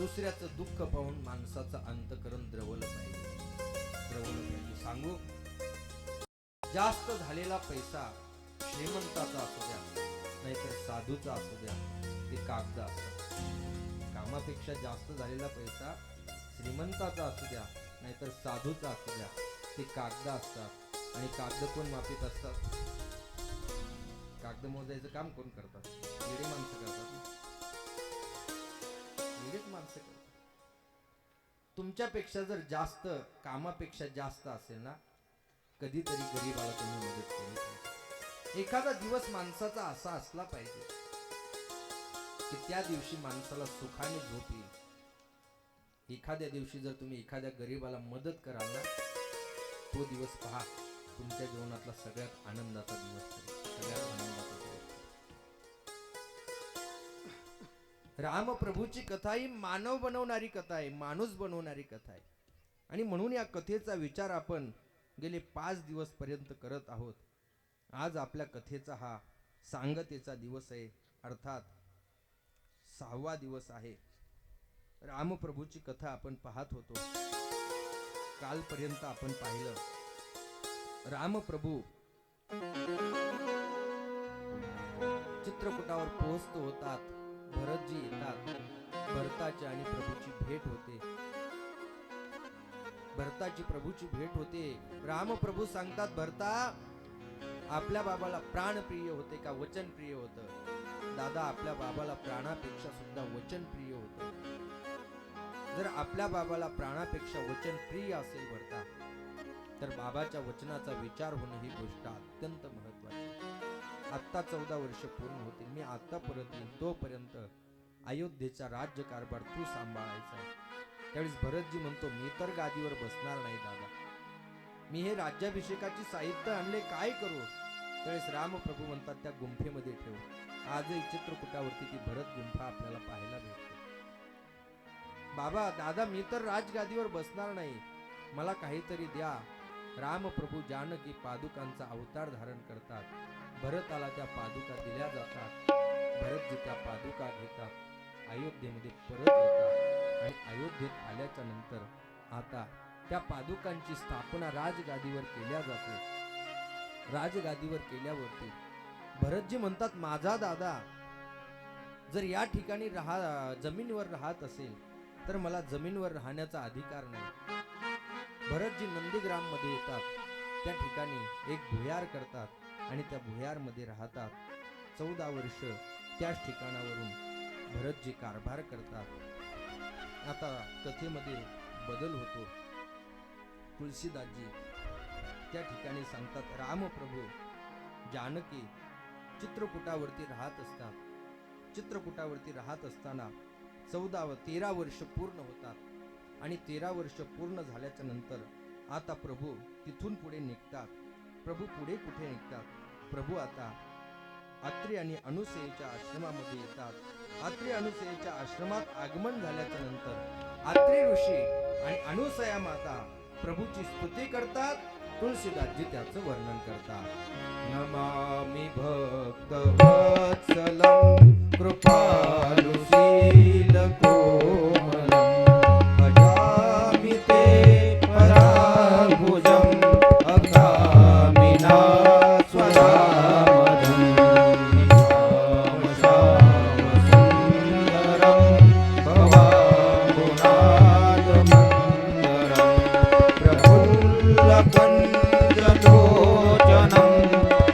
दुसऱ्याचं दुःख पाहून माणसाचं अंतकरण द्रवलं पाहिजे. सांगू, जास्त झालेला पैसा श्रीमंताचा असू द्या नाहीतर साधूचा असू द्या, ते कागद असतात. कामापेक्षा जास्त झालेला पैसा श्रीमंताचा असू द्या नाहीतर साधूचा असू द्या, ते कागद असतात. आणि कागद कोण मापित असतात? कागद मोजायचं काम कोण करतात? येडे माणसं करतात ना. येडेच माणसं करतात. तुमच्यापेक्षा जर जास्त, कामापेक्षा जास्त असेल ना, कधीतरी गरीबाला तुम्ही मदत केली पाहिजे. एखादा दिवस माणसाचा असा असला पाहिजे की त्या दिवशी माणसाला सुखाने झोप येईल. एखाद्या दिवशी जर तुम्ही एखाद्या गरीबाला मदत कराल ना, तो दिवस पहा तुमच्या जीवनातला सगळ्यात आनंदाचा दिवस आहे. सगळ्यात आनंदाचा दिवस. रामप्रभूची कथा ही मानव बनवणारी कथा आहे, माणूस बनवणारी कथा आहे. आणि म्हणून या कथेचा विचार आपण गेले 5 दिवस पर्यंत करत आहोत. आज आपल्या कथेचा हा सांगतेचा दिवस आहे, अर्थात 6वा दिवस आहे. रामप्रभूची कथा आपण पाहत होतो. कालपर्यंत आपण पाहिलं रामप्रभू चित्रकूटावर पोहोचत होतात. भरतजी येतात. भरताची आणि प्रभूची भेट होते. भरताची प्रभूची भेट होते. रामप्रभू सांगतात, भरता, आपल्या बाबाला प्राणप्रिय होते का वचन प्रिय होतं? दादा, आपल्या बाबाला प्राणापेक्षा सुद्धा वचन प्रिय होतं. जर आपल्या बाबाला प्राणापेक्षा वचन प्रिय असेल भरता, तर बाबाच्या वचनाचा विचार होणं ही गोष्ट अत्यंत महत्वाची. आत्ता 14 वर्ष पूर्ण होतील. मी आता परत येईन, तोपर्यंत अयोध्येचा राज्यकारभार तू सांभाळायचा आहे. त्यावेळेस भरतजी म्हणतो, मी तर गादीवर बसणार नाही दादा. मी हे राज्याभिषेकाची साहित्य आणले, काय करू? त्यावेळेस रामप्रभू म्हणतात, त्या गुंफेमध्ये ठेव. आजही चित्रकूटावरती ती भरत गुंफा आपल्याला पाहायला भेटते. बाबा, दादा, मी तर राजगादीवर बसणार नाही, मला काहीतरी द्या. रामप्रभू जानकी पादुकांचा अवतार धारण करतात. भरताला त्या पादुका दिल्या जातात. भरतजी त्या पादुका घेतात, अयोध्येमध्ये परत येतात. आणि अयोध्येत आल्याच्या नंतर आता त्या पादुकांची स्थापना राजगादीवर केल्या जाते. राजगादीवर केल्यावरती भरतजी म्हणतात, माझा दादा जर या ठिकाणी जमिनीवर राहत असेल तर मला जमिनीवर राहण्याचा अधिकार नाही. भरतजी नंदीग्राम मध्ये येतात. त्या ठिकाणी एक भुयार करतात आणि त्या भुयार मध्ये राहतात. 14 वर्ष त्याच ठिकाणावरून भरतजी कारभार करतात. आता कथेमध्ये बदल होतो. तुलसीदासजी त्या ठिकाणी सांगतात, रामप्रभू जानकी चित्रकूटावरती राहत असतात. चित्रकूटावरती राहत असताना 13 वर्ष पूर्ण होतात. आणि 13 वर्ष पूर्ण झाल्याच्या नंतर आता प्रभू तिथून पुढे निघतात. प्रभू पुढे कुठे निघतात? प्रभू आता अत्रि आणि अनुसूयेच्या आश्रमामध्ये येतात. अत्रि अनुसूयेच्या आश्रमात आगमन झाल्याच्या नंतर अत्रि ऋषी आणि अनुसूया माता प्रभूची स्तुती करतात. तुलसीदासजी त्याचं वर्णन करतात. नमामि भक्त वत्सलं कृपालु शील कोमलं भजामि ते पराभुजं अगामिना स्वधामदं निजाम श्याम सुन्दरं भवाम्बुनाथमन्दरं प्रफुल्लकञ्जलोचनं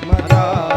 मदादिलोचमोचनं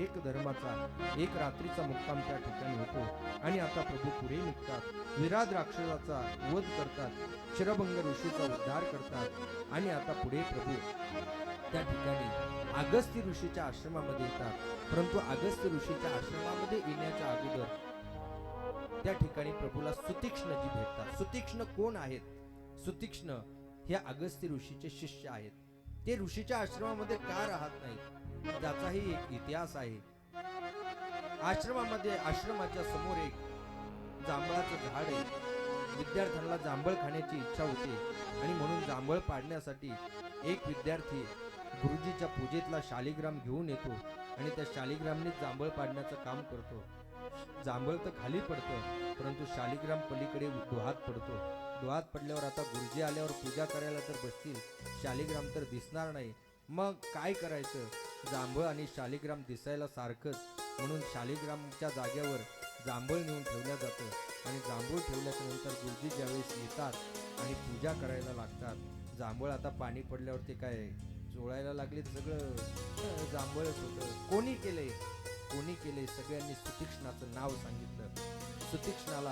एक धर्माचा एक रात्रीचा मुक्काम त्या ठिकाणी होतो. आणि आता प्रभू पुढे निघतात, विराट राक्षसाचा वध करतात, क्षरभंग ऋषीचा उद्धार करतात. आणि आता पुढे प्रभू त्या ठिकाणी अगस्त्य ऋषीच्या आश्रमामध्ये येतात. परंतु अगस्त्य ऋषीच्या आश्रमामध्ये येण्याच्या अगोदर त्या ठिकाणी प्रभूला सुतीक्ष्णजी भेटतात. सुतीक्ष्ण कोण आहेत? सुतीक्ष्ण हे अगस्त्य ऋषीचे शिष्य आहेत. ते ऋषीच्या आश्रमामध्ये का राहत नाहीत त्याचाही एक इतिहास आहे. आश्रमाच्या समोर एक जांभळाचं झाड आहे. विद्यार्थ्यांना जांभळ खाण्याची इच्छा होती आणि म्हणून जांभळ पाडण्यासाठी एक विद्यार्थी गुरुजीच्या पूजेतला शालिग्राम घेऊन येतो आणि त्या शालिग्रामने जांभळ पाडण्याचं काम करतो. जांभळ तर खाली पडतं, परंतु शालिग्राम पलीकडे डोहात पडतो. डोहात पडल्यावर आता गुरुजी आल्यावर पूजा करायला तर बसतील, शालिग्राम तर दिसणार नाही. मग काय करायचं? जांभळ आणि शालिग्राम दिसायला सारखंच, म्हणून शालिग्रामच्या जागेवर जांभळ नेऊन ठेवल्या जातं. आणि जांभूळ ठेवल्याच्या नंतर गुरुजी ज्यावेळेस येतात आणि पूजा करायला लागतात, जांभळ आता पाणी पडल्यावर ते काय चोळायला लागले, सगळं जांभळच होतं. कोणी केलंय? सगळ्यांनी सुतीक्ष्णाचं नाव सांगितलं. सुतीक्ष्णाला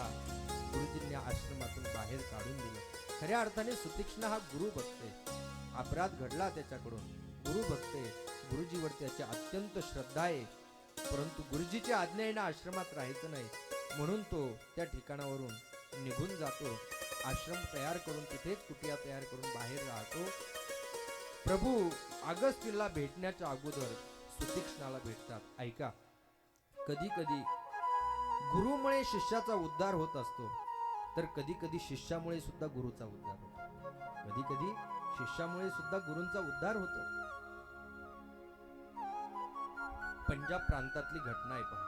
गुरुजींनी आश्रमातून बाहेर काढून दिलं. खऱ्या अर्थाने सुतीक्ष्ण हा गुरु भक्त आहे. अपराध घडला त्याच्याकडून, गुरु भक्त आहे, गुरुजीवर त्याची अत्यंत श्रद्धा आहे. परंतु गुरुजीची आज्ञा आहे ना, आश्रमात राहायचं नाही, म्हणून तो त्या ठिकाणावरून निघून जातो. आश्रम तयार करून तिथेच कुटिया तयार करून बाहेर राहतो. प्रभू अगस्त्यला भेटण्याच्या अगोदर सुतीक्ष्णाला भेटतात. ऐका, कधी कधी गुरुमुळे शिष्याचा उद्धार होत असतो, तर कधी कधी शिष्यामुळे सुद्धा गुरुचा उद्धार होतो. कधी कधी शिष्यामुळे सुद्धा गुरूंचा उद्धार होतो. पंजाब प्रांतातली घटना आहे पहा.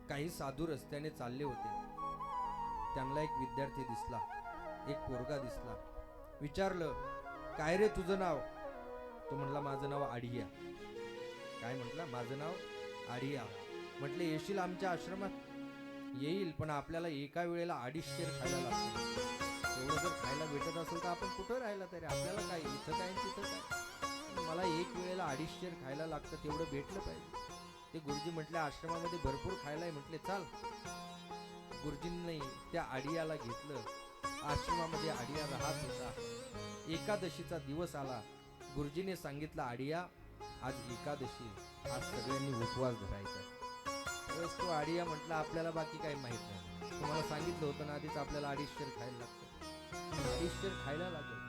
काही साधू रस्त्याने चालले होते. त्यांना एक विद्यार्थी दिसला, एक पोरगा दिसला. विचारलं, काय रे तुझं नाव? तो म्हणला, माझं नाव आडिया. काय म्हटलं? माझं नाव आडिया. म्हटले, येशील आमच्या आश्रमात? येईल, पण आपल्याला एका वेळेला 2.5 शेर खायला लागतं. एवढं जर खायला भेटत असेल तर आपण कुठं राहिला तरी, आपल्याला काय इथं काय तिथं काय, मला एक वेळेला 2.5 शेर खायला लागतं, तेवढं भेटलं पाहिजे. ते गुरुजी म्हटले, आश्रमामध्ये भरपूर खायला आहे. म्हटले, चाल. गुरुजींनी त्या आडियाला घेतलं. आश्रमामध्ये आडिया राहत होता. एकादशीचा दिवस आला. गुरुजीने सांगितलं, आडिया आज एकादशी, आज सगळ्यांनी उपवास धरायचा. त्यावेळेस तो आडिया म्हटला, आपल्याला बाकी काही माहित नाही, तुम्हाला सांगितलं होतं ना आधीच, आपल्याला 2.5 शेर खायला लागतं. 2.5 शेर खायला लागेल.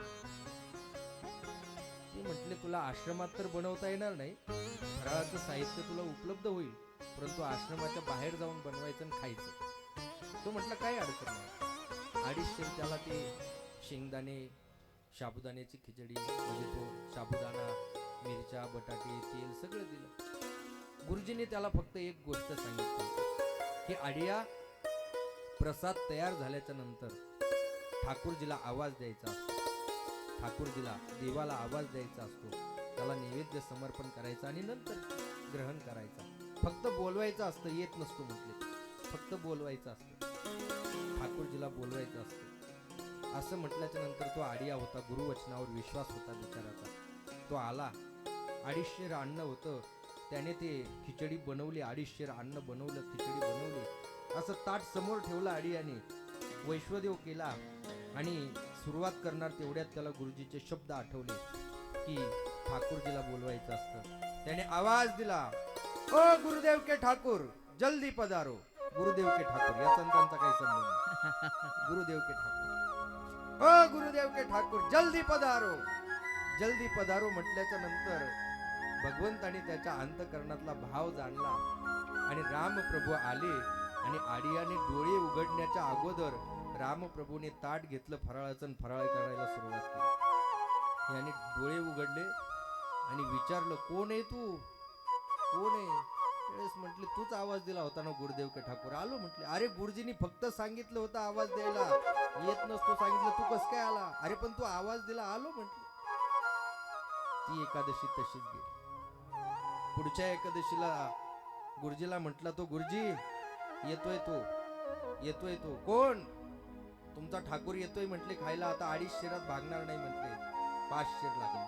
ते म्हटले, तुला आश्रमात तर बनवता येणार नाही, फराळाचं साहित्य तुला उपलब्ध होईल, परंतु आश्रमाच्या बाहेर जाऊन बनवायचं आणि खायचं. तो म्हटलं, काही अडचण नाही. 2.5 शेर त्याला ते शेंगदाणे, साबुदाण्याची खिचडी, म्हणजे तो साबुदाणा, मिरच्या, बटाटे, तेल सगळं दिलं. गुरुजींनी त्याला फक्त एक गोष्ट सांगितली की आडिया, प्रसाद तयार झाल्याच्या नंतर ठाकूरजीला आवाज द्यायचा असतो. ठाकूरजीला, देवाला आवाज द्यायचा असतो. त्याला नैवेद्य समर्पण करायचं आणि नंतर ग्रहण करायचा. फक्त बोलवायचं असतं, येत नसतो म्हटले. फक्त बोलवायचं असतं, ठाकूरजीला बोलवायचं असतं. असं म्हटल्याच्या नंतर तो आडिया होता, गुरुवचनावर विश्वास होता बिचाराचा. तो आला. 2.5 शेर अन्न होतं. त्याने ते खिचडी बनवली, 2.5 शेर अन्न बनवलं, खिचडी बनवली. असं ताट समोर ठेवलं आडियाने, वैश्वदेव केला आणि सुरुवात करणार तेवढ्यात त्याला गुरुजीचे शब्द आठवले की ठाकूरजीला बोलवायचं असतं. त्याने आवाज दिला, ओ गुरुदेव के ठाकूर, जल्दी पधारो. गुरुदेव के ठाकूर, याचा त्यांचा काही संबंध नाही. गुरुदेव के ठाकूर, ओ गुरुदेव के ठाकूर, जल्दी पधारो. जल्दी पधारो म्हटल्याच्या नंतर भगवंताने त्याच्या अंतकरणातला भाव जाणला आणि रामप्रभू आले. आणि आडियाने डोळे उघडण्याच्या अगोदर रामप्रभूने ताट घेतलं फराळाचं, फराळ करायला सुरुवात केली. याने डोळे उघडले आणि विचारलं, कोण आहे तू? कोण आहे? त्यावेळेस म्हटले, तूच आवाज दिला होता ना गुरुदेव के ठाकूर. आलो म्हटले. अरे गुरुजींनी फक्त सांगितलं होतं आवाज द्यायला, येत नसतो सांगितलं, तू कस काय आला? अरे पण तू आवाज दिला, आलो म्हटले. ती एकादशी तशीच गेली. पुढच्या एकादशीला गुरुजीला म्हटलं, तो गुरुजी येतोय, तो येतोय. तो कोण? तुमचा ठाकूर येतोय म्हटले खायला. आता 2.5 शेरात भागणार नाही म्हटले, 5 शेर लागेल,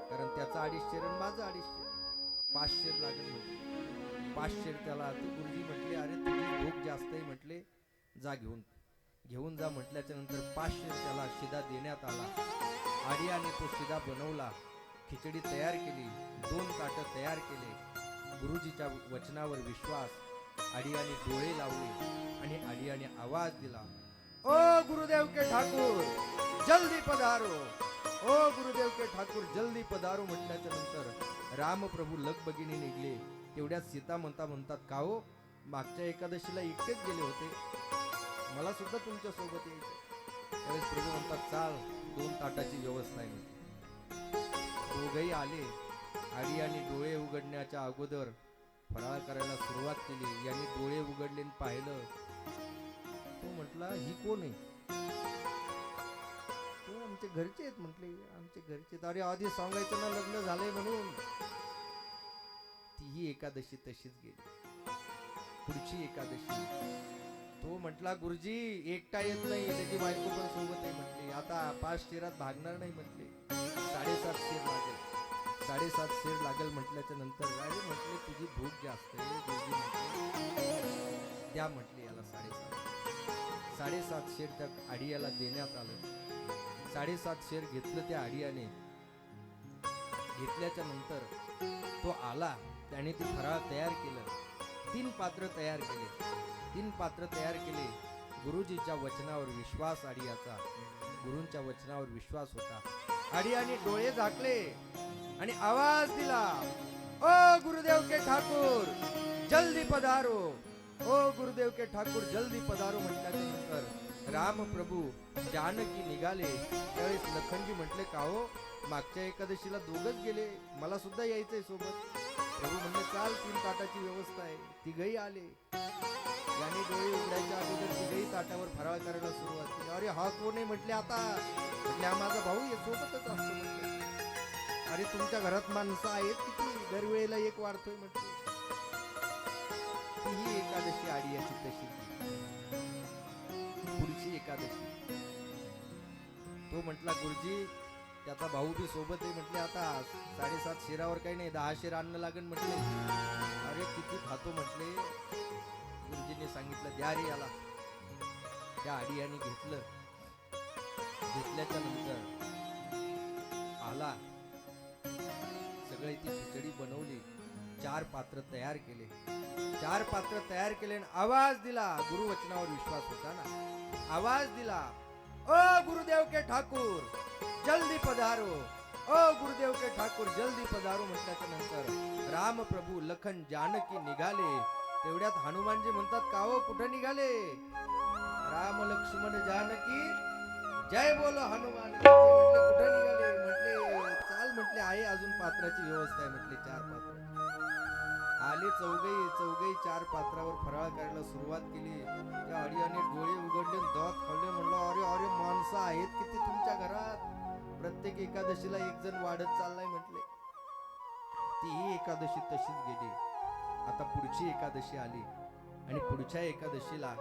कारण त्याचा 2.5 शेर आणि माझा 2.5 शेर. 5 शेर लागेल म्हटले. 5 शेर त्याला ते गुरुजी म्हटले, अरे तुझी भूक जास्त आहे म्हटले, जा घेऊन जा म्हटल्याच्या नंतर 5 शेर त्याला शिदा देण्यात आला. आडियाने तो शिदा बनवला, खिचडी तयार केली, 2 ताटं तयार केले. गुरुजीच्या वचनावर विश्वास, आडियाने डोळे लावले आणि आडियाने आवाज दिला, ओ गुरुदेव के ठाकुर जल्दी पधारो, ओ गुरुदेव के ठाकुर जल्दी पधारो म्हटल्याच्या नंतर रामप्रभू लगबगीने निघले. तेवढ्यात सीता म्हणतात, का हो मागच्या एकादशीला एकटेच गेले होते, मला सुद्धा तुमच्या सोबत यायचं. त्यावेळेस प्रभू म्हणतात, चाल 2 ताटाची व्यवस्था आहे म्हणते. दोघही आले. आडियाने डोळे उघडण्याच्या अगोदर फराळ करायला सुरुवात केली. यांनी डोळे उघडले आणि पाहिलं. तो म्हटला, ही कोण आहे? तो आमचे घरचे आहेत म्हटले, आमचे घरचे. अरे आधी सांगायचं ना लग्न झालंय म्हणून. तीही एकादशी तशीच गेली. पुढची एकादशी तो म्हटला, गुरुजी एकटा येत नाही, त्याची बायको पण सोबत आहे म्हटली. आता 5 शेरात भागणार नाही म्हटले, 7.5 शेर लागेल. 7.5 शेर लागेल म्हटल्याच्या नंतर अरे म्हटले तुझी भूक जास्त आहे. गुरुजी म्हटले द्या म्हटले याला 7.5 शेर त्या आडियाला देण्यात आलं. 7.5 शेर घेतलं त्या आडियाने. घेतल्याच्या नंतर तो आला, त्याने ती फराळ तयार केलं. 3 पात्र तयार केले. 3 पात्र तयार केले. गुरुजीच्या वचनावर विश्वास आडियाचा, गुरूंच्या वचनावर विश्वास होता. आडियाने डोळे झाकले आणि आवाज दिला, ओ गुरुदेव के ठाकुर जल्दी पधारो, ओ गुरुदेव के ठाकुर जल्दी पधारो म्हटल्याच्या नंतर रामप्रभू जानकी निघाले. त्यावेळेस लखनजी म्हटले, का हो मागच्या एकादशीला दोघच गेले, मला सुद्धा यायचंय सोबत. प्रभू म्हणले, चाल 3 ताटाची व्यवस्था आहे. तिघही आले. याने डोळे उघडायच्या अगोदर तिघही ताटावर फराळ करायला सुरुवात केली. अरे हा कोण आहे म्हटले, आता म्हटले हा माझा भाऊ आहे, सोबतच असतो म्हटले. अरे तुमच्या घरात माणसं आहेत किती, दरवेळेला एक वाढतोय म्हटले. ही एकादशी आडियाची तशी. पुढची एकादशी तो म्हटला, गुरुजी त्याचा भाऊ बी सोबत आहे म्हटले. आता 7.5 शेरावर काही नाही, 10 शेर अन्न लागेल म्हटले. अरे किती खातो म्हटले. गुरुजीने सांगितलं, द्या रे याला. त्या आडियाने घेतलं. घेतल्याच्या नंतर आला. सगळी ती खिचडी बनवली. 4 पात्र तयार केले. 4 पात्र तयार केले आणि आवाज दिला. गुरुवचनावर विश्वास होता ना. आवाज दिला, ओ गुरुदेव के ठाकुर जल्दी पधारो, ओ गुरुदेव के ठाकुर जल्दी पधारो म्हटल्याच्या नंतर रामप्रभू लखन जानकी निघाले. तेवढ्यात हनुमानजी म्हणतात, का हो कुठे निघाले? राम लक्ष्मण जानकी जय बोलो हनुमान. म्हटले कुठे निघाले? म्हटले चाल म्हटले, आहे अजून पात्राची व्यवस्था आहे म्हटले. 4 पात्र आले. चौघही 4 पात्रावर फराळ करायला सुरुवात केली. त्या आडियाने डोळे उघडले, दात खाल्ले. म्हणलं, अरे अरे माणसं आहेत किती तुमच्या घरात, प्रत्येक एकादशीला एक जण वाढत चाललाय म्हटले. तीही एकादशी तशीच गेली. आता पुढची एकादशी आली आणि पुढच्या एकादशीला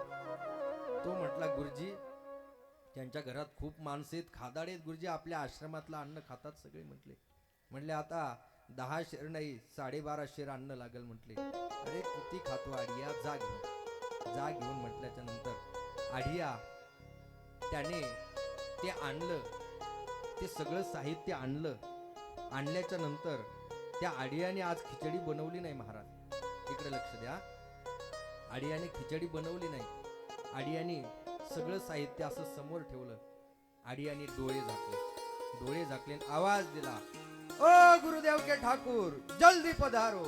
तो म्हटला, गुरुजी त्यांच्या घरात खूप माणसं आहेत, खादाड आहेत गुरुजी, आपल्या आश्रमातलं अन्न खातात सगळे म्हटले. म्हणले आता 10 शेर नाही 12.5 शेर अन्न लागेल म्हटले. अरे किती खातो आडिया, जा घेऊन म्हटल्याच्या नंतर आडिया त्याने ते आणलं. ते सगळं साहित्य आणल्याच्या नंतर त्या आडियाने आज खिचडी बनवली नाही महाराज. इकडे लक्ष द्या. आडियाने खिचडी बनवली नाही. आडियाने सगळं साहित्य असं समोर ठेवलं. आडियाने डोळे झाकले आवाज दिला, ओ गुरुदेव के ठाकुर जल्दी पधारो,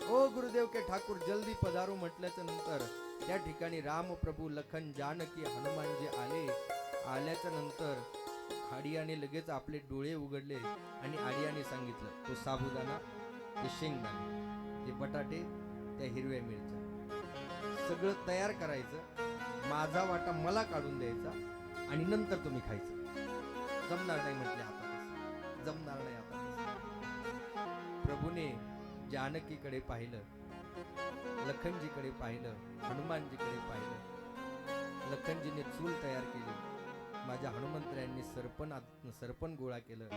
ओ गुरुदेव के ठाकुर जल्दी पधारो म्हटल्याच्या नंतर त्या ठिकाणी रामप्रभू लखन जानकी हनुमानजी आले. आल्याच्या नंतर आडियाने लगेच आपले डोळे उघडले आणि आडियाने सांगितलं, तो साबुदाणा, ते शेंगदाणे, ते बटाटे, त्या हिरव्या मिरच्या सगळं तयार करायचं. माझा वाटा मला काढून द्यायचा आणि नंतर तुम्ही खायचं. जमणार नाही म्हटले, आता जमणार नाही. आता प्रभूने जानकीकडे पाहिलं, लखनजीकडे पाहिलं, हनुमानजीकडे पाहिलं. लखनजीने चूल तयार केली. माझ्या हनुमंतरायांनी सरपण गोळा केलं.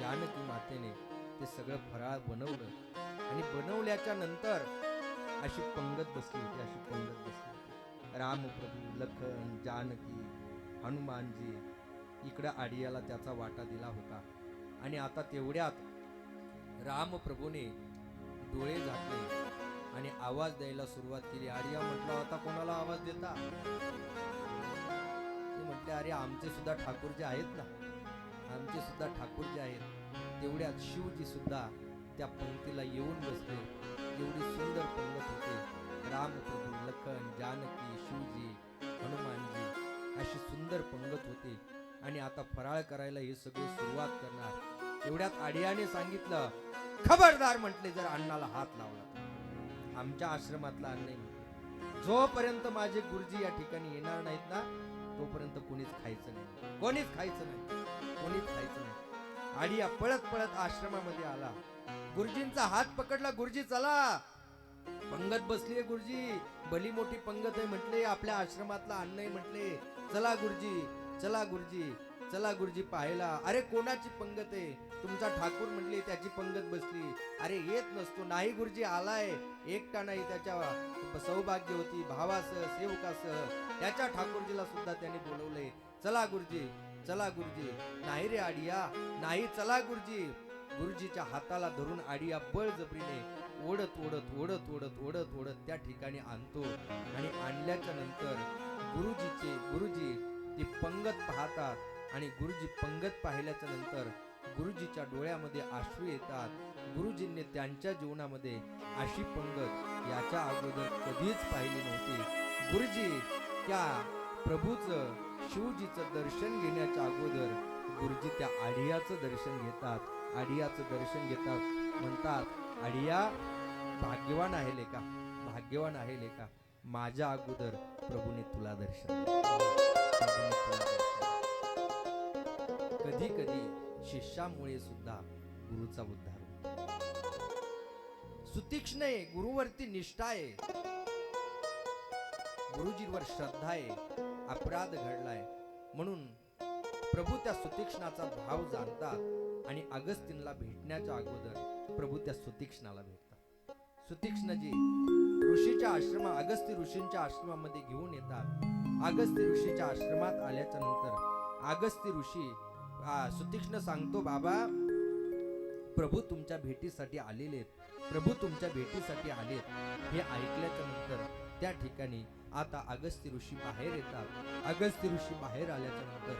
जानकी मातेने ते सगळं फराळ बनवलं आणि बनवल्याच्या नंतर अशी पंगत बसली होती, अशी पंगत बसली होती. रामप्रभू, लखन, जानकी, हनुमानजी, इकडं आडियाला त्याचा वाटा दिला होता. आणि आता तेवढ्यात रामप्रभूने डोळे झाकले आणि आवाज द्यायला सुरुवात केली. आडिया म्हटला होता, कोणाला आवाज देता? ते म्हटले, अरे आमचे सुद्धा ठाकूरजी आहेत ना, आमचे सुद्धा ठाकूरजी आहेत. तेवढ्यात शिवजी सुद्धा त्या पंक्तीला येऊन बसले. एवढी सुंदर पंगत होते. रामप्रभू, लखन, जानकी, शिवजी, हनुमानजी अशी सुंदर पंगत होती. आणि आता फराळ करायला हे सगळे सुरुवात करणार. तेवढ्यात आडियाने सांगितलं, खबरदार म्हटले, जर अण्णाला हात लावला तर आमच्या आश्रमातला अन्न नाही. जोपर्यंत माझे गुरुजी या ठिकाणी येणार नाहीत ना, तोपर्यंत कोणीच खायचं नाही, कोणीच खायचं नाही, कोणीच खायचं नाही. आडिया पळत पळत आश्रमामध्ये आला. गुरुजींचा हात पकडला. गुरुजी चला, पंगत बसलीये गुरुजी, भली मोठी पंगत आहे म्हटले, आपल्या आश्रमातला अन्न आहे म्हटले. चला गुरुजी, चला गुरुजी, चला गुरुजी पाहायला. अरे कोणाची पंगत आहे? तुमचा ठाकूर म्हटले, त्याची पंगत बसली. अरे येत नसतो. नाही गुरुजी, आलाय एकटा नाही, त्याच्या सौभाग्य होती, भावासह, सेवकासह, त्याच्या ठाकूरजीला सुद्धा त्याने बोलवले. चला गुरुजी, चला गुरुजी. नाही रे आडिया, नाही, चला गुरुजी. गुरुजीच्या हाताला धरून आडिया बळजबरीने ओढत ओढत ओढत ओढत ओढत ओढत त्या ठिकाणी आणतो. आणि आणल्याच्या नंतर गुरुजी ती पंगत पाहतात. आणि गुरुजी पंगत पाहिल्याच्या नंतर गुरुजीच्या डोळ्यामध्ये अश्रू येतात. गुरुजींनी त्यांच्या जीवनामध्ये अशी पंगत याच्या अगोदर कधीच पाहिली नव्हती. गुरुजी त्या प्रभूचं, शिवजीचं दर्शन घेण्याच्या अगोदर गुरुजी त्या आडियाचं दर्शन घेतात. आडियाचं दर्शन घेतात. म्हणतात, आडिया भाग्यवान आहे लेका, भाग्यवान आहे लेका, माझ्या अगोदर प्रभूने तुला दर्शन दिलं. कधी कधी शिष्यामुळे सुद्धा गुरुचा उद्धार होतो. सुतीक्ष्ण आहे, गुरुवरती निष्ठा आहे, गुरुजींवर श्रद्धा आहे. अपराध घडलाय म्हणून प्रभू त्या सुतीक्ष्णाचा भाव जाणतात आणि अगस्तीनला भेटण्याच्या अगोदर प्रभू त्या सुतीक्ष्णाला भेटतात. सुतीक्ष्णजी ऋषीच्या आश्रमा, अगस्ती ऋषींच्या आश्रमामध्ये घेऊन येतात. अगस्ती ऋषीच्या आश्रमात आल्याच्या नंतर अगस्ती ऋषी सुतीक्ष्ण सांगतो, बाबा प्रभू तुमच्या भेटीसाठी आलेले, प्रभू तुमच्या भेटीसाठी आलेत. हे ऐकल्याच्या नंतर त्या ठिकाणी आता अगस्ती ऋषी बाहेर येतात. अगस्ती ऋषी बाहेर आल्याच्या नंतर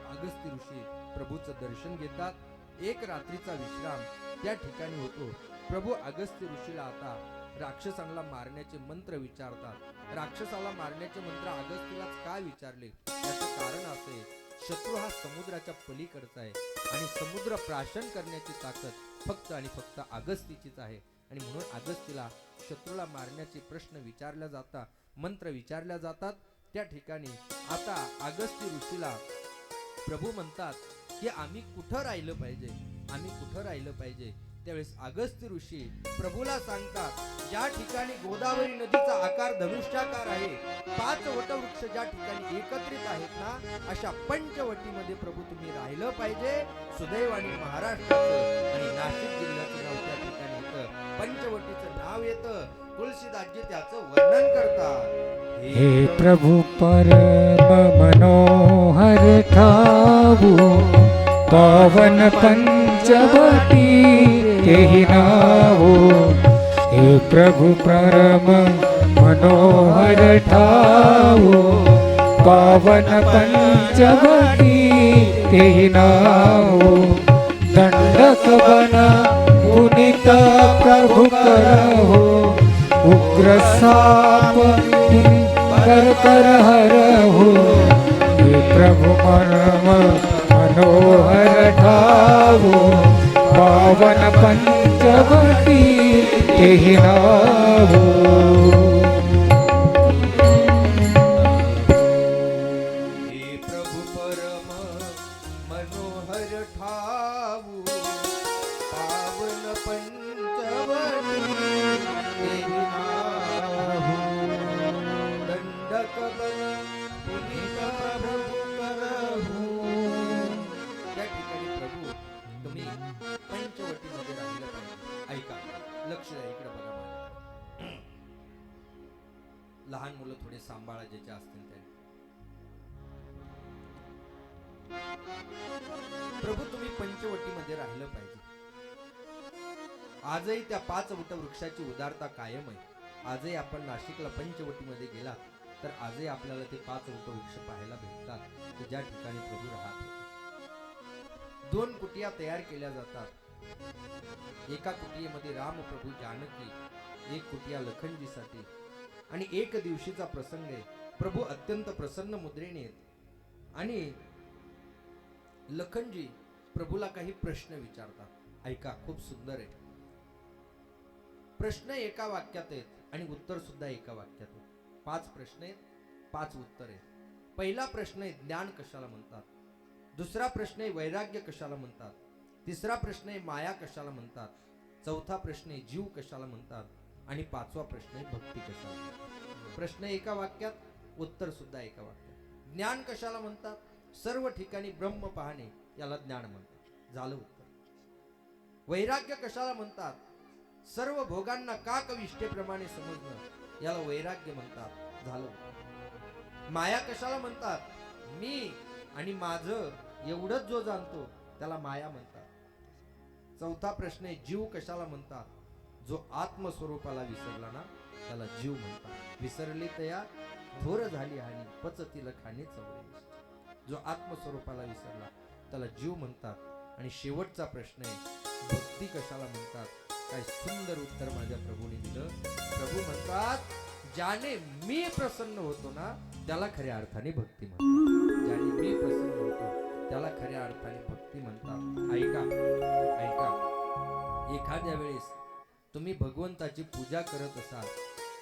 अगस्ती ऋषी प्रभूचं दर्शन घेतात. एक रात्रीचा विश्राम त्या ठिकाणी होतो. प्रभू अगस्ती ऋषीला आता राक्षसांना मारण्याचे मंत्र विचारतात. राक्षसाला मारण्याचे मंत्र अगस्तीलाच का विचारले? याचं कारण असे, शत्रू हा समुद्राच्या पलीकडचा आहे आणि समुद्र प्राशन करण्याची ताकद फक्त आणि फक्त अगस्तीचीच आहे. आणि म्हणून अगस्तीला शत्रूला मारण्याचे प्रश्न विचारल्या जातात, मंत्र विचारल्या जातात. त्या ठिकाणी आता अगस्ती ऋषीला प्रभू म्हणतात की आम्ही कुठं राहिलं पाहिजे, आम्ही कुठं राहिलं पाहिजे. त्यावेळेस अगस्ती ऋषी प्रभूला सांगतात, ज्या ठिकाणी गोदावरी नदीचा आकार धनुष्याकार आहे, 5 वटवृक्ष ज्या ठिकाणी एकत्रित आहेत ना, अशा पंचवटीमध्ये प्रभू तुम्ही राहिलं पाहिजे. सुदैवाने महाराष्ट्राचं आणि नाशिक जिल्ह्याचं नाव त्या ठिकाणी येतं, पंचवटीचं नाव येतं. तुळशीदासजी त्याचं वर्णन करतात. हे प्रभु परम मनोहर ठाऊ, पावन पंचवटी तेहि नावो. हे प्रभु परम मनोहर ठाऊ, पावन पंचवटी तेहि नावो. दंडक बना पुनीत प्रभु करहो, उग्र साप कर कर हरहु. हे प्रभु परम मनोहर ठाऊ, पावन पंचवटी तेहि नावो. हे प्रभु परम मनोहर ठाऊ, पावन पंचवटी तेहि नावो. दंडक बन पुनीत प्रभु करहु. त्या ठिकाणी प्रभू तुम्ही पंचवटीमध्ये लहान मुलं थोडे सांभाळा ज्याचे असतील त्यांनी. प्रभू तुम्ही पंचवटीमध्ये राहिलं पाहिजे. आजही त्या 5 वटवृक्षाची उदारता कायम आहे. आजही आपण नाशिकला पंचवटीमध्ये गेला तर आजही आपल्याला ते 5 वटवृक्ष पाहायला भेटतात की ज्या ठिकाणी प्रभू राहत होते. 2 कुटिया तयार केल्या जातात. एका कुटियेमध्ये राम प्रभू जानकी, एक कुटिया लखनजीसाठी, आणि एक दिवशीचा प्रसंग आहे. प्रभू अत्यंत प्रसन्न मुद्रेने आहेत आणि लखनजी प्रभूला काही प्रश्न विचारतात. ऐका, खूप सुंदर आहे. प्रश्न एका वाक्यात आहेत आणि उत्तर सुद्धा एका वाक्यात आहे. 5 प्रश्न आहेत, 5 उत्तर आहेत. पहिला प्रश्न आहे ज्ञान कशाला म्हणतात. दुसरा प्रश्न आहे वैराग्य कशाला म्हणतात. तिसरा प्रश्न आहे माया कशाला म्हणतात. चौथा प्रश्न आहे जीव कशाला म्हणतात. आणि 5वा प्रश्न आहे भक्ती कशाला म्हणतात. प्रश्न एका वाक्यात, उत्तर सुद्धा एका वाक्यात. ज्ञान कशाला म्हणतात. सर्व ठिकाणी ब्रह्म पाहणे याला ज्ञान म्हणतात. झालं उत्तर. वैराग्य कशाला म्हणतात. सर्व भोगांना काकविष्ठेप्रमाणे समजणं याला वैराग्य म्हणतात. झालं उत्तर. माया कशाला म्हणतात. मी आणि माझं एवढंच जो जाणतो त्याला माया म्हणतात. चौथा प्रश्न आहे जीव कशाला म्हणतात. जो आत्मस्वरूपाला विसरला ना त्याला जीव म्हणतात. विसरली तया थोर झाली हानी, पचतील खाणे चवळे. जो आत्मस्वरूपाला विसरला त्याला जीव म्हणतात. आणि शेवटचा प्रश्न आहे भक्ती कशाला म्हणतात. काय सुंदर उत्तर माझ्या प्रभूने दिलं. प्रभू म्हणतात ज्याने मी प्रसन्न होतो ना त्याला खऱ्या अर्थाने भक्ती म्हणतात. ज्याने मी प्रसन्न होतो त्याला खऱ्या अर्थाने भक्ती म्हणतात. ऐका ऐका, एखाद्या वेळेस तुम्ही भगवंताची पूजा करत असाल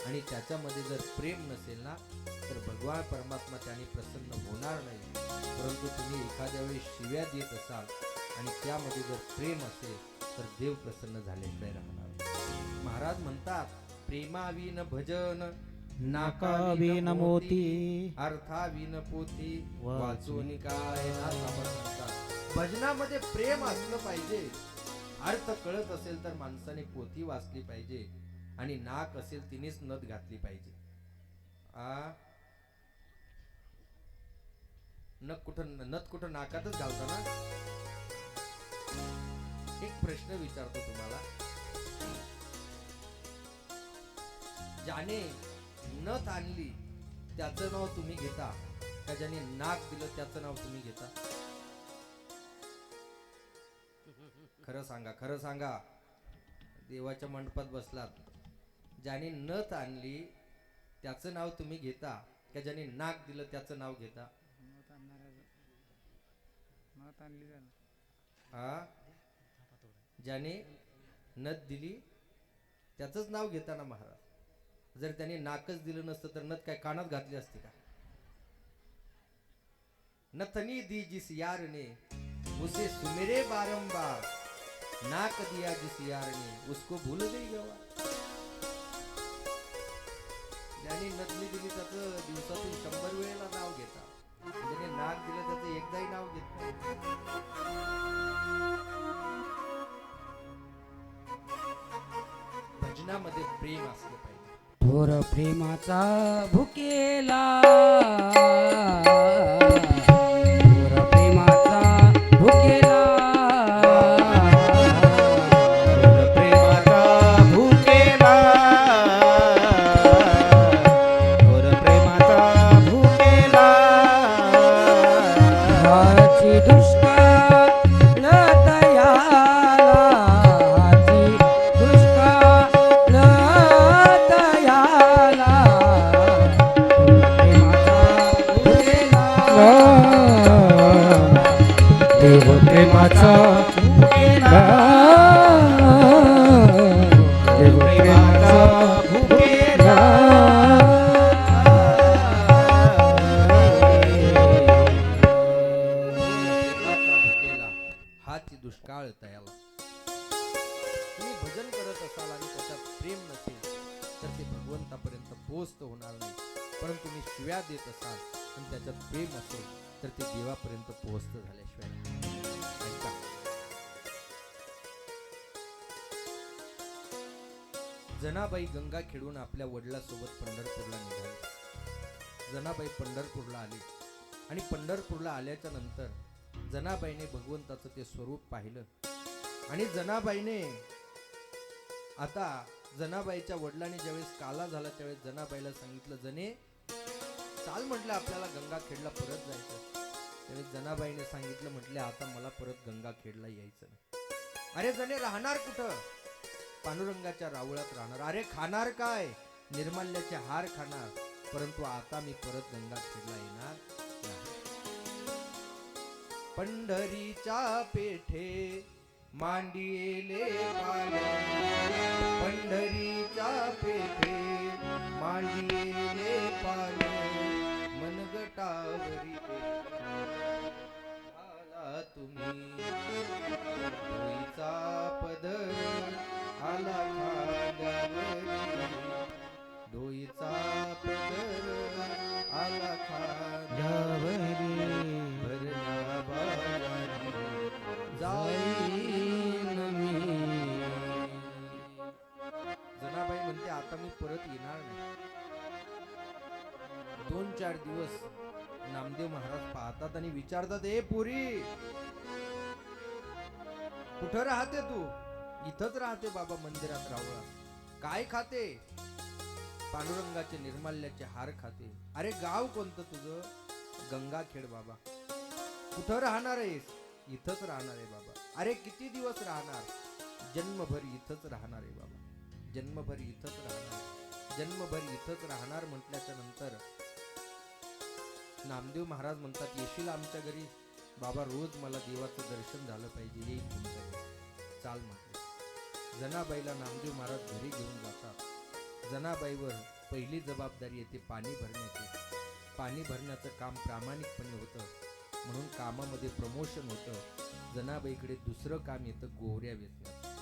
आणि त्याच्यामध्ये जर प्रेम नसेल ना तर भगवान परमात्मा त्याने प्रसन्न होणार नाही. परंतु तुम्ही एखाद्या वेळेस शिव्या देत असाल आणि त्यामध्ये जर प्रेम असेल तर देव प्रसन्न झाल्याशिवाय राहणार. महाराज म्हणतात प्रेमाविन भजन नाकाविन मोती अर्थाविन पोथी वाचून काय म्हणतात. भजनामध्ये प्रेम असलं पाहिजे. अर्थ कळत असेल तर माणसाने पोथी वाचली पाहिजे आणि नाक असेल तिनेच नथ घातली पाहिजे. नथ कुठं नाकातच घालता ना. एक प्रश्न विचारतो तुम्हाला. ज्याने नथ आणली त्याचं नाव तुम्ही घेता का ज्याने नाक दिलं त्याचं नाव तुम्ही घेता. खरं सांगा, खरं सांगा. देवाच्या मंडपात बसलात, ज्याने नथ आणली त्याचं नाव तुम्ही घेता का ज्याने नाक दिलं त्याचं नाव घेता. ज्याने नथ दिली त्याचंच नाव घेता ना महाराज. जर त्याने नाकच दिलं नसतं तर नथ काय कानात घातली असती का. नथनी दी जिस यार ने उसे सुमेरे बारंबार, नाक दिया जिस यार ने उसको भूल गई गवा. ज्याने नथनी दिली त्याचं दिवसातून 100 वेळेला नाव घेता. ज्याने नाक दिलं त्याचं एकदाही नाव घेत नाही. भजनामध्ये प्रेम असलं पाहिजे. थोर प्रेमाचा भुकेला, थोर प्रेमाचा भुकेला, थोर प्रेमाचा भुकेला, थोर प्रेमाचा भुकेला. हाची दुष्काळ तयाला, हाची दुष्काळ तयाला, देव प्रेमाचा भुकेला, देव प्रेमाचा भुकेला. हाची दुष्काळ तयाला. तुम्ही भजन करत असाल आणि त्याच्यात प्रेम नसेल तर ते भगवंतापर्यंत पोहोचत होणार नाही. परंतु तुम्ही शिव्या देत असाल आणि त्याच्यात प्रेम असेल तर ते देवापर्यंत पोहोचत झाल्याशिवाय. जनाबाई गंगा खेळून आपल्या वडिलांसोबत पंढरपूरला निघाली. जनाबाई पंढरपूरला आली आणि पंढरपूरला आल्याच्या नंतर जनाबाईने भगवंताचं ते स्वरूप पाहिलं आणि जनाबाईने आता जनाबाईच्या वडिलांनी ज्यावेळेस काला झाला त्यावेळेस जनाबाईला सांगितलं, जने चाल म्हटलं आपल्याला गंगाखेडला परत जायचं. त्यावेळेस जनाबाईने सांगितलं, म्हटले आता मला परत गंगाखेडला यायचं नाही. अरे जने राहणार कुठं? पांडुरंगाच्या रावळात राहणार. अरे खाणार काय? निर्माल्याचे हार खाणार, परंतु आता मी परत गंगाखेडला येणार नाही. पंढरीच्या पेठे मांडिले पाले, पंढरीच्या पेठे मांडिले पाले, मनगटावरी आला तुम्ही, डोईचा पदर आला खांद्यावरी, डोईचा पदर आला खांद्यावरी, भरल्या बाजारी जाईन मी. जनाबाई म्हणते आता मी परत येणार नाही. 2-4 दिवस नामदेव महाराज पाहतात आणि विचारतात, ए पुरी कुठं राहते तू? इथंच राहते बाबा, मंदिरात राहू. काय खाते? पांडुरंगाचे निर्माल्याचे हार खाते. अरे गाव कोणतं तुझं? गंगाखेड बाबा. कुठं राहणार आहेस? इथंच राहणार आहे बाबा. अरे किती दिवस राहणार? जन्मभर इथंच राहणार आहे बाबा, जन्मभर इथंच राहणार, जन्मभर इथंच राहणार. म्हटल्याच्या नंतर नामदेव महाराज म्हणतात, येशील आमच्या घरी? बाबा रोज मला देवाचं दर्शन झालं पाहिजे, येईल तुमच्या घरी. चाल म्हटलं. जनाबाईला नामदेव महाराज घरी घेऊन जातात. जनाबाईवर पहिली जबाबदारी येते पाणी भरण्याची. पाणी भरण्याचं काम प्रामाणिकपणे होतं म्हणून कामामध्ये प्रमोशन होतं. जनाबाईकडे दुसरं काम येतं गोवऱ्या वेचण्याचं.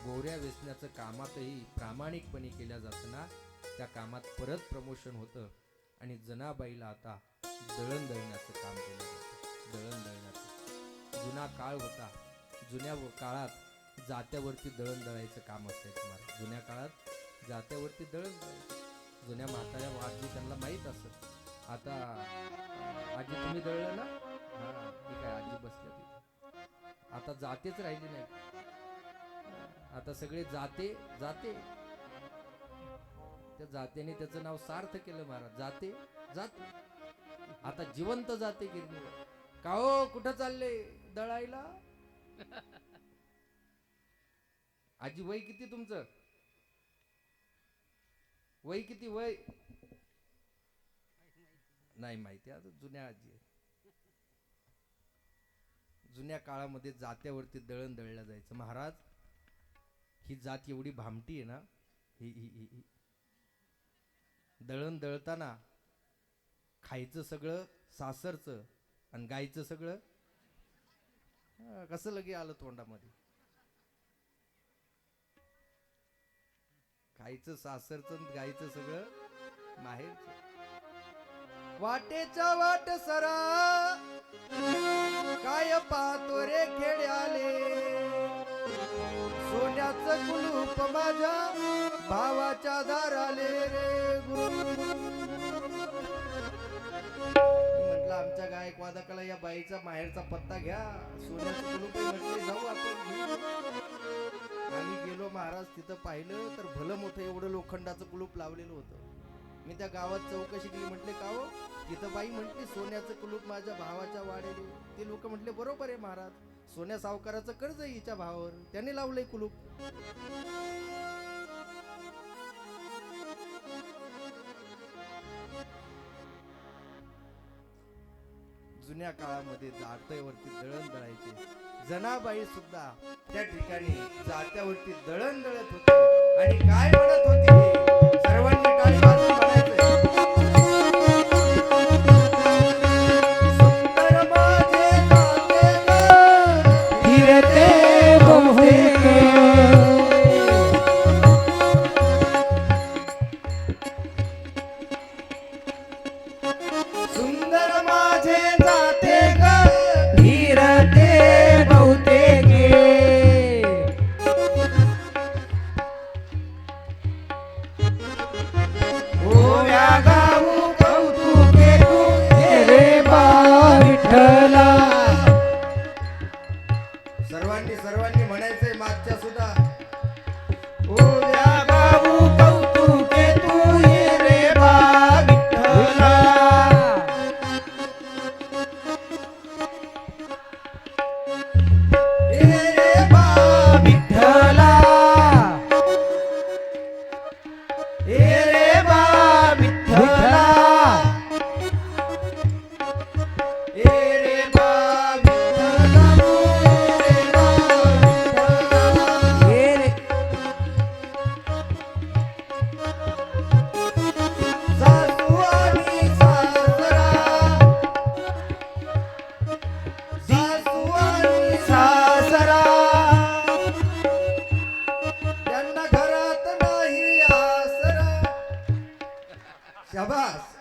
गोवऱ्या वेचण्याचं कामातही प्रामाणिकपणे केल्या जाताना त्या कामात परत प्रमोशन होतं आणि जनाबाईला आता दळण दळण्याचं काम केलं जातं. दळण दळण्याचं जुना काळ होता. जुन्या काळात जात्यावरती दळण दळायचं काम असायचं महाराज. जुन्या काळात जात्यावरती दळण दळायचं. जुन्या म्हाताऱ्या आजी त्यांना माहीत असत. आता आजी तुम्ही दळलं ना? हा ठीक आहे, आजी बसल्या तिथे. आता जातेच राहिली नाही. आता सगळे जाते जाते. त्या जातेने त्याचं नाव सार्थ केलं महाराज. जाते जाते. आता जिवंत जाते गिरणीवर. का हो कुठं चालले? दळायला. आजी वय किती तुमचं? वय किती? वय नाही माहिती. आता जुन्या आजी आहेत. जुन्या काळामध्ये जात्यावरती दळण दळलं जायचं महाराज. ही जात एवढी भामटी आहे ना, ही दळण दळताना खायचं सगळं सासरचं आणि गायचं सगळं कसं लगे आलं तोंडामध्ये. खायचं सासरचं गायचं सगळं माहेरचं. वाटेच्या वाट सरा काय पाहतो रे खेड्याले, सोन्याचं कुलूप माझ्या भावाच्या दाराले रे गुरु. म्हटलं आमच्या गायकवादकाला या बाईचा माहेरचा पत्ता घ्या, सोन्याचं कुलूप म्हटले जाऊ आपण. आम्ही गेलो महाराज, तिथं पाहिलं तर भलं मोठं एवढं लोखंडाचं कुलूप लावलेलं होतं. मी त्या गावात चौकशी केली. म्हटले का हो? तिथं बाई म्हटली सोन्याचं कुलूप माझ्या भावाच्या वाड्याले. ते लोक म्हटले बरोबर आहे महाराज, सोन्या सावकाराचं कर्ज आहे हिच्या भावावर, त्याने लावलंय कुलूप. जुन्या काळामध्ये जात्यावरती दळण दळायचे. जनाबाई सुद्धा त्या ठिकाणी जात्यावरती दळण दळत होते आणि काय म्हणत होती? सर्वांनी टाळी वाजवून म्हणायचंय. सुंदर माझे जाते ग, फिरते बहुतेक, सुंदर माझे जाते ग, फिरते बहुतेक. ए रे बा विठ्ठला ए रे बा विठ्ठला, रे बा विठ्ठला. हे रे सासू आणि सासरा, सासू आणि सासरा त्यांना घरात नाही आसरा. शाबास.